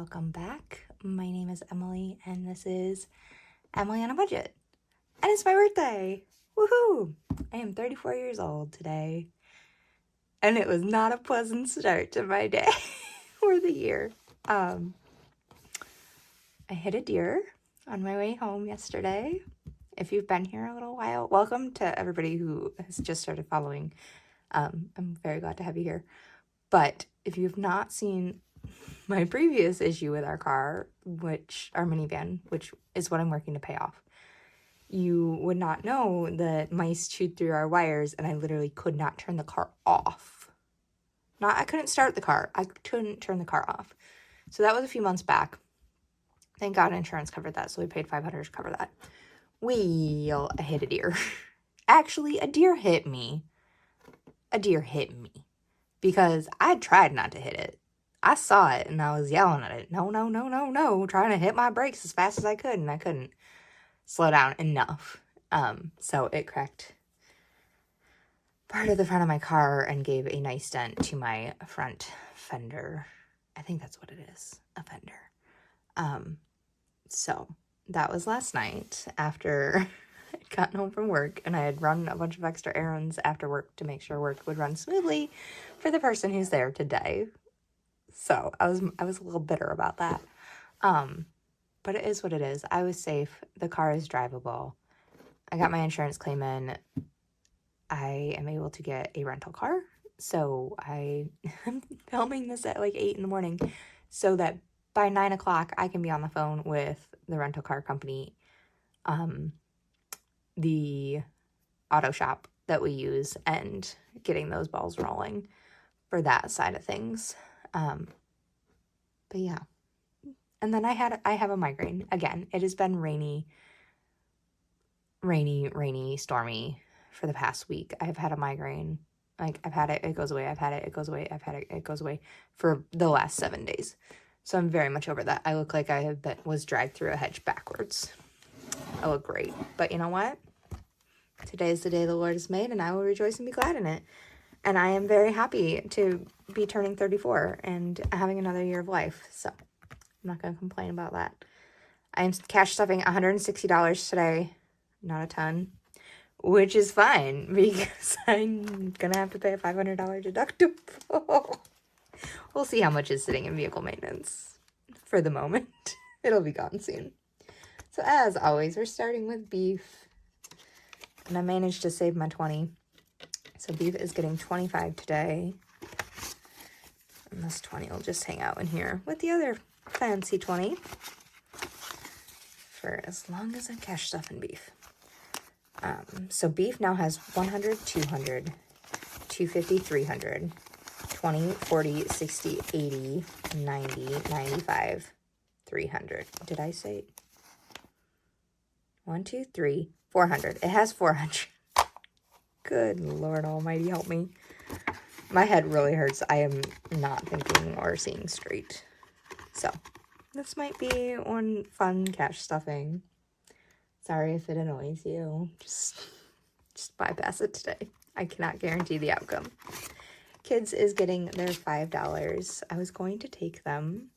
welcome back. My name is Emily, and this is Emily on a Budget. And it's my birthday! Woohoo! I am 34 years old today, and it was not a pleasant start to my day or the year. I hit a deer on my way home yesterday. If you've been here a little while, welcome to everybody who has just started following. I'm very glad to have you here. But if you've not seen my previous issue with our car, our minivan, which is what I'm working to pay off, you would not know that mice chewed through our wires and I literally could not turn the car off. I couldn't start the car. I couldn't turn the car off. So that was a few months back. Thank God insurance covered that, so we paid $500 to cover that. I hit a deer. Actually, a deer hit me. Because I tried not to hit it. I saw it and I was yelling at it. No, trying to hit my brakes as fast as I could, and I couldn't slow down enough. So it cracked part of the front of my car and gave a nice dent to my front fender. I think that's what it is, a fender. So that was last night after I'd gotten home from work, and I had run a bunch of extra errands after work to make sure work would run smoothly for the person who's there today. So I was a little bitter about that. But it is what it is. I was safe. The car is drivable. I got my insurance claim in. I am able to get a rental car. So I am filming this at like 8 in the morning so that by 9 o'clock I can be on the phone with the rental car company, the auto shop that we use, and getting those balls rolling for that side of things. But yeah. And then I have a migraine. Again, it has been rainy, stormy for the past week. I've had a migraine. Like, I've had it goes away. I've had it goes away. I've had it goes away for the last 7 days. So I'm very much over that. I look like was dragged through a hedge backwards. I look great. But you know what? Today is the day the Lord has made, and I will rejoice and be glad in it. And I am very happy to be turning 34 and having another year of life. So I'm not going to complain about that. I'm cash stuffing $160 today. Not a ton. Which is fine, because I'm going to have to pay a $500 deductible. We'll see how much is sitting in vehicle maintenance for the moment. It'll be gone soon. So as always, we're starting with beef. And I managed to save my 20. So beef is getting 25 today. And this 20 will just hang out in here with the other fancy 20 for as long as I cash stuff in beef. So beef now has 100, 200, 250, 300, 20, 40, 60, 80, 90, 95, 300. Did I say 1, 2, 3, 400? It has 400. Good Lord Almighty, help me. My head really hurts. I am not thinking or seeing straight. So this might be one fun cash stuffing. Sorry if it annoys you. Just bypass it today. I cannot guarantee the outcome. Kids is getting their $5. I was going to take them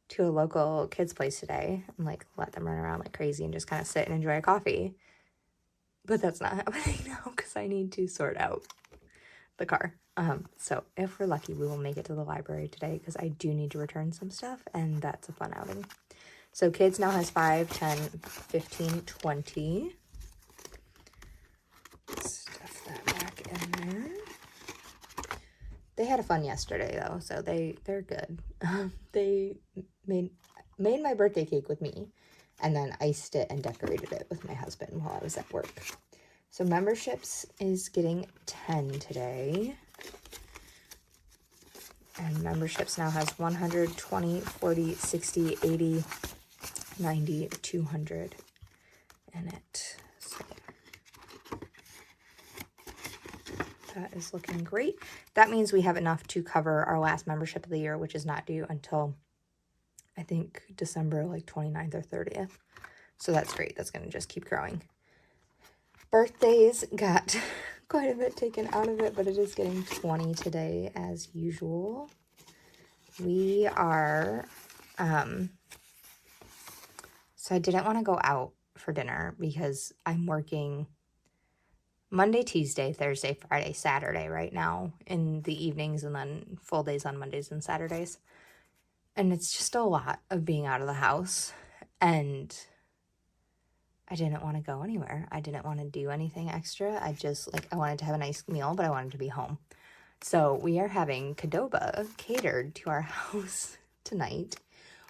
to a local kids place today and like let them run around like crazy and just kind of sit and enjoy a coffee. But that's not happening now because I need to sort out the car. So if we're lucky, we will make it to the library today because I do need to return some stuff, and that's a fun outing. So kids now has 5, 10, 15, 20. Stuff that back in there. They had a fun yesterday though, so they're good. They made my birthday cake with me, and then iced it and decorated it with my husband while I was at work. So memberships is getting 10 today. And memberships now has 100, 20, 40, 60, 80, 90, 200 in it. So that is looking great. That means we have enough to cover our last membership of the year, which is not due until, I think, December like 29th or 30th. So that's great. That's going to just keep growing. Birthdays got quite a bit taken out of it, but it is getting 20 today as usual. we are, so I didn't want to go out for dinner because I'm working Monday, Tuesday, Thursday, Friday, Saturday right now in the evenings, and then full days on Mondays and Saturdays. And it's just a lot of being out of the house, and I didn't want to go anywhere. I didn't want to do anything extra. I wanted to have a nice meal, but I wanted to be home. So we are having Qdoba catered to our house tonight,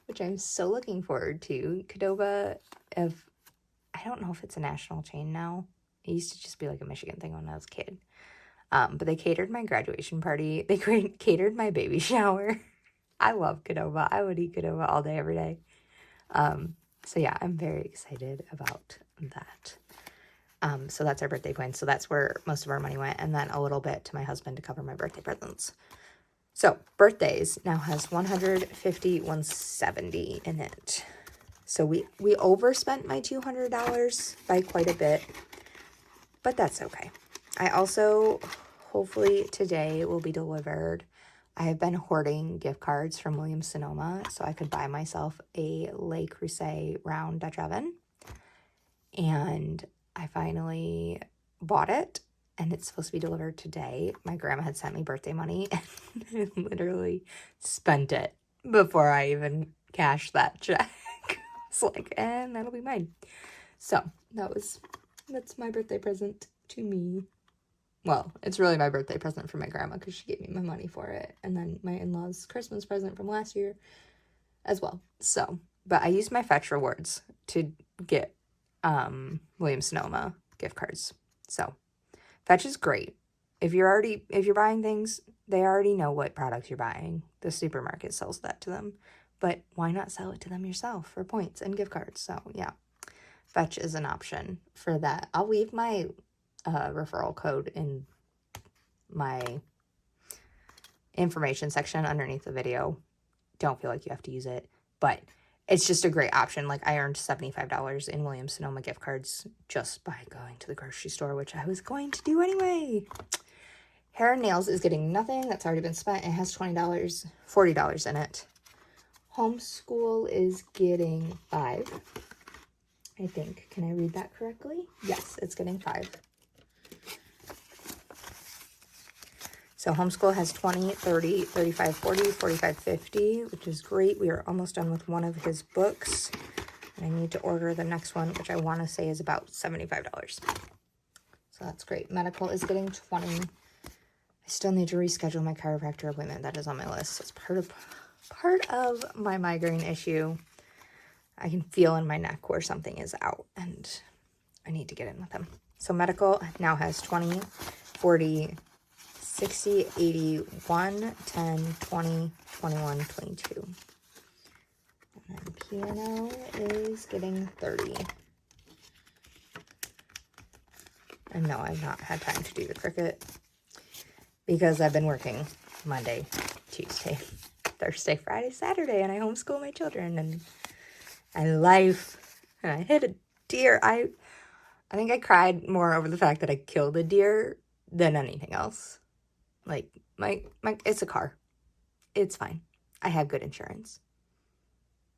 which I'm so looking forward to. Qdoba, I don't know if it's a national chain now. It used to just be like a Michigan thing when I was a kid. But they catered my graduation party. They catered my baby shower. I love Qdoba. I would eat Qdoba all day, every day. So yeah, I'm very excited about that. So that's our birthday plan. So that's where most of our money went. And then a little bit to my husband to cover my birthday presents. So birthdays now has 150, 170 in it. So we overspent my $200 by quite a bit, but that's okay. I also, hopefully today will be delivered. I have been hoarding gift cards from Williams-Sonoma so I could buy myself a Le Creuset round Dutch oven. And I finally bought it, and it's supposed to be delivered today. My grandma had sent me birthday money, and I literally spent it before I even cashed that check. It's like, and that'll be mine. So that's my birthday present to me. Well, it's really my birthday present for my grandma because she gave me my money for it. And then my in-laws' Christmas present from last year as well. So, but I used my Fetch rewards to get Williams-Sonoma gift cards. So Fetch is great. If you're buying things, they already know what products you're buying. The supermarket sells that to them. But why not sell it to them yourself for points and gift cards? So yeah, Fetch is an option for that. I'll leave my referral code in my information section underneath the video. Don't feel like you have to use it, but it's just a great option. Like, I earned $75 in Williams-Sonoma gift cards just by going to the grocery store, which I was going to do anyway. Hair and nails is getting nothing. That's already been spent. It has $40 in it. Homeschool is getting 5. I think. Can I read that correctly? Yes, it's getting 5. So homeschool has 20, 30, 35, 40, 45, 50, which is great. We are almost done with one of his books. And I need to order the next one, which I want to say is about $75. So that's great. Medical is getting 20. I still need to reschedule my chiropractor appointment. That is on my list. It's part of my migraine issue. I can feel in my neck where something is out, and I need to get in with him. So medical now has 20, 40, 60, 80, 1, 10, 20, 21, 22. And then piano is getting 30. And no, I've not had time to do the cricket because I've been working Monday, Tuesday, Thursday, Friday, Saturday, and I homeschool my children, and I hit a deer. I think I cried more over the fact that I killed a deer than anything else. Like, it's a car. It's fine. I have good insurance.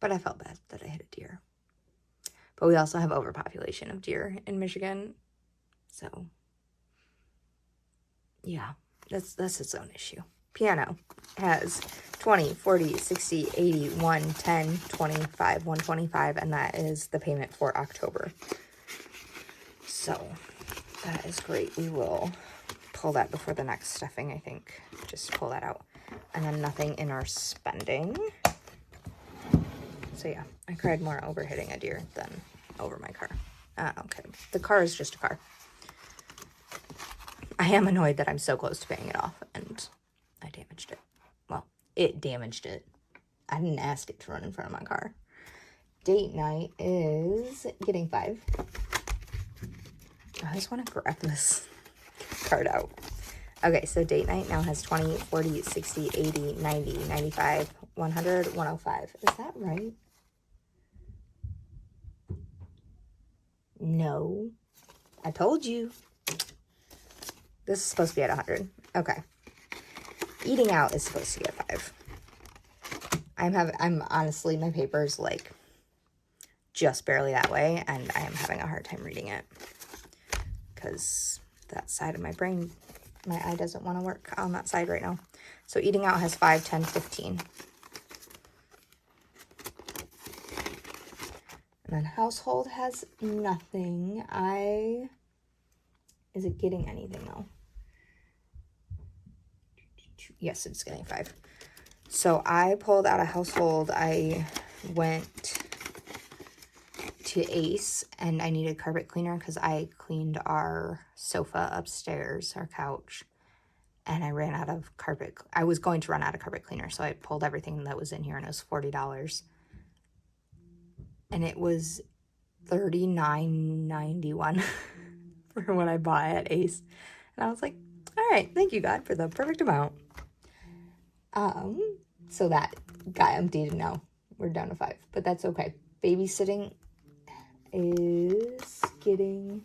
But I felt bad that I hit a deer. But we also have overpopulation of deer in Michigan. So, yeah, that's its own issue. Piano has 20, 40, 60, 80, 1, 10, 25, 125, and that is the payment for October. So, that is great. We will pull that before the next stuffing, I think. Just pull that out. And then nothing in our spending. So yeah, I cried more over hitting a deer than over my car. Okay, the car is just a car. I am annoyed that I'm so close to paying it off, and I damaged it. Well, it damaged it. I didn't ask it to run in front of my car. Date night is getting 5. I just want to grab this card out. Okay, so date night now has 20, 40, 60, 80, 90, 95, 100, 105. Is that right? No. I told you. This is supposed to be at 100. Okay. Eating out is supposed to be at 5. I'm honestly, my paper's like just barely that way, and I am having a hard time reading it because that side of my brain, my eye doesn't want to work on that side right now. So eating out has 5, 10, 15. And then household has nothing. Is it getting anything though? Yes, it's getting 5. So I pulled out a household. I went to Ace and I needed carpet cleaner because I cleaned our sofa upstairs, our couch, and I ran out of carpet. I was going to run out of carpet cleaner, so I pulled everything that was in here, and it was $40. And it was $39.91 for what I bought at Ace. And I was like, all right, thank you, God, for the perfect amount. So that got emptied, and now we're down to 5, but that's okay. Babysitting is getting,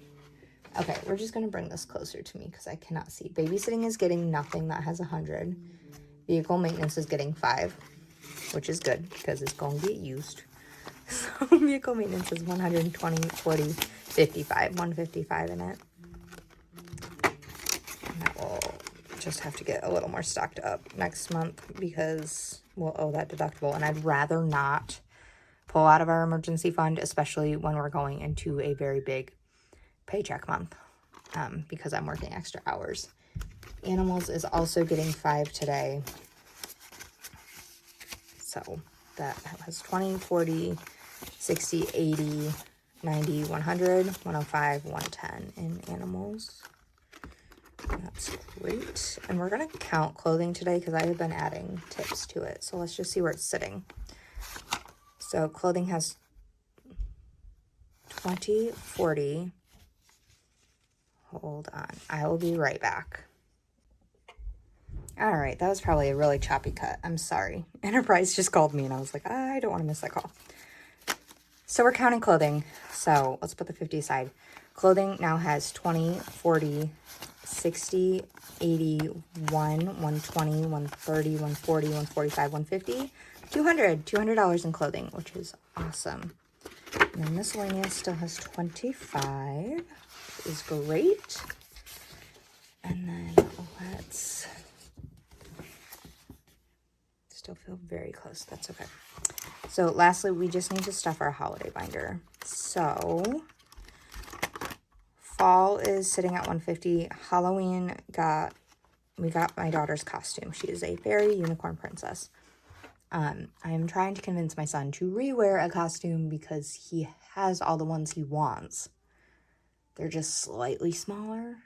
okay, we're just gonna bring this closer to me because I cannot see. Babysitting is getting nothing. That has 100. Vehicle maintenance is getting 5, which is good because it's gonna get used. So vehicle maintenance is 120, 40, 55, 155 in it. And that will just have to get a little more stocked up next month because we'll owe that deductible, and I'd rather not pull out of our emergency fund, especially when we're going into a very big paycheck month, because I'm working extra hours. Animals is also getting 5 today. So that has 20, 40, 60, 80, 90, 100, 105, 110 in animals. That's great. And we're going to count clothing today because I have been adding tips to it. So let's just see where it's sitting. So clothing has 20, 40. Hold on. I will be right back. All right. That was probably a really choppy cut. I'm sorry. Enterprise just called me and I was like, I don't want to miss that call. So we're counting clothing. So let's put the 50 aside. Clothing now has 20, 40, 60, 80, 120, 130, 140, 145, 150, $200 in clothing, which is awesome. And then miscellaneous still has 25, which is great. And then let's still feel very close. That's okay. So lastly, we just need to stuff our holiday binder. So fall is sitting at 150. Halloween we got my daughter's costume. She is a fairy unicorn princess. I am trying to convince my son to rewear a costume because he has all the ones he wants. They're just slightly smaller.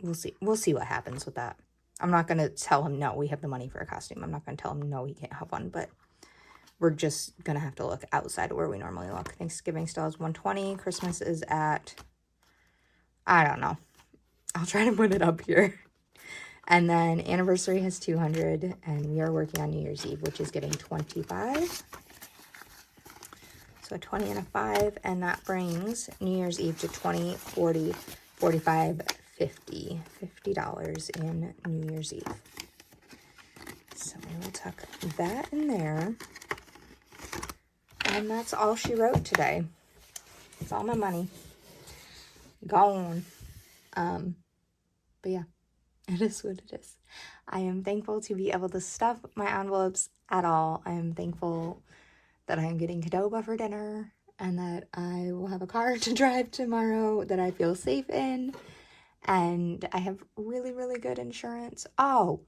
We'll see. We'll see what happens with that. I'm not going to tell him, no, we have the money for a costume. I'm not going to tell him, no, he can't have one, but we're just going to have to look outside of where we normally look. Thanksgiving still has 120. Christmas is at, I don't know. I'll try to put it up here. And then anniversary has 200, and we are working on New Year's Eve, which is getting 25. So a 20 and a 5, and that brings New Year's Eve to 20, 40, 45, 50. $50 in New Year's Eve. So we will tuck that in there. And that's all she wrote today. It's all my money. Gone. But yeah, it is what it is. I am thankful to be able to stuff my envelopes at all. I am thankful that I am getting Qdoba for dinner and that I will have a car to drive tomorrow that I feel safe in. And I have really, really good insurance. Oh,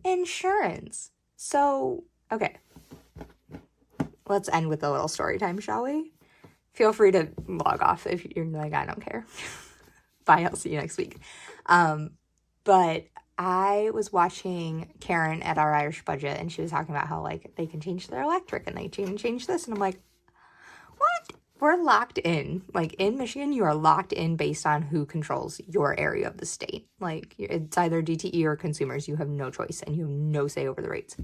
insurance. So, okay. Let's end with a little story time, shall we? Feel free to log off if you're like, I don't care. Bye, I'll see you next week. But I was watching Karen at Our Irish Budget, and she was talking about how, like, they can change their electric, and they change this, and I'm like, what? We're locked in. Like, in Michigan, you are locked in based on who controls your area of the state. Like, it's either DTE or consumers. You have no choice, and you have no say over the rates.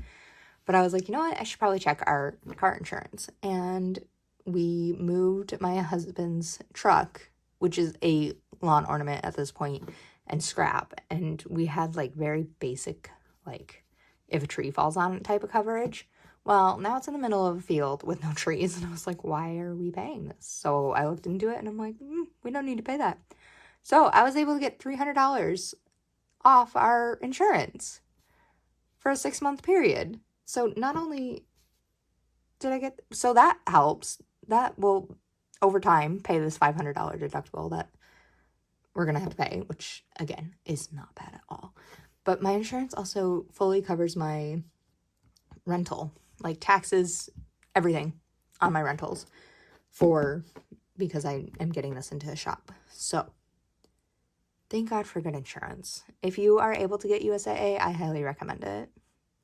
But I was like, you know what? I should probably check our car insurance. And we moved my husband's truck, which is a lawn ornament at this point, and scrap. And we had, like, very basic, like, if a tree falls on it type of coverage. Well, now it's in the middle of a field with no trees, and I was like, why are we paying this? So I looked into it, and I'm like, we don't need to pay that. So I was able to get $300 off our insurance for a 6-month period. So not only did I get, so that helps. That will, over time, pay this $500 deductible that we're going to have to pay, which, again, is not bad at all. But my insurance also fully covers my rental, like taxes, everything on my rentals because I am getting this into a shop. So thank God for good insurance. If you are able to get USAA, I highly recommend it.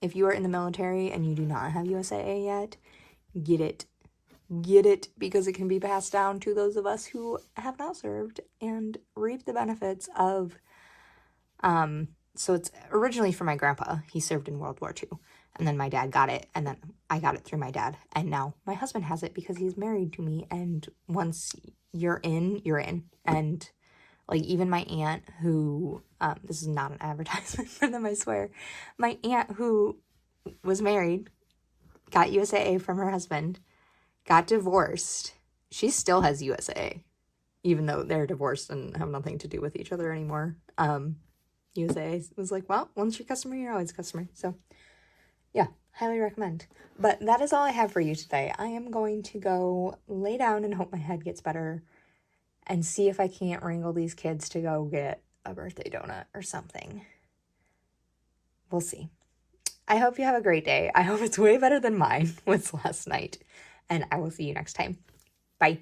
If you are in the military and you do not have USAA yet, get it. Get it, because it can be passed down to those of us who have not served and reap the benefits of, so it's originally for my grandpa. He served in World War II, and then my dad got it, and then I got it through my dad, and now my husband has it because he's married to me, and once you're in, you're in. And like, even my aunt who, this is not an advertisement for them, I swear, my aunt who was married, got USAA from her husband, got divorced. She still has USAA, even though they're divorced and have nothing to do with each other anymore. USAA was like, well, once you're a customer, you're always a customer. So yeah, highly recommend. But that is all I have for you today. I am going to go lay down and hope my head gets better and see if I can't wrangle these kids to go get a birthday donut or something. We'll see. I hope you have a great day. I hope it's way better than mine was last night. And I will see you next time. Bye.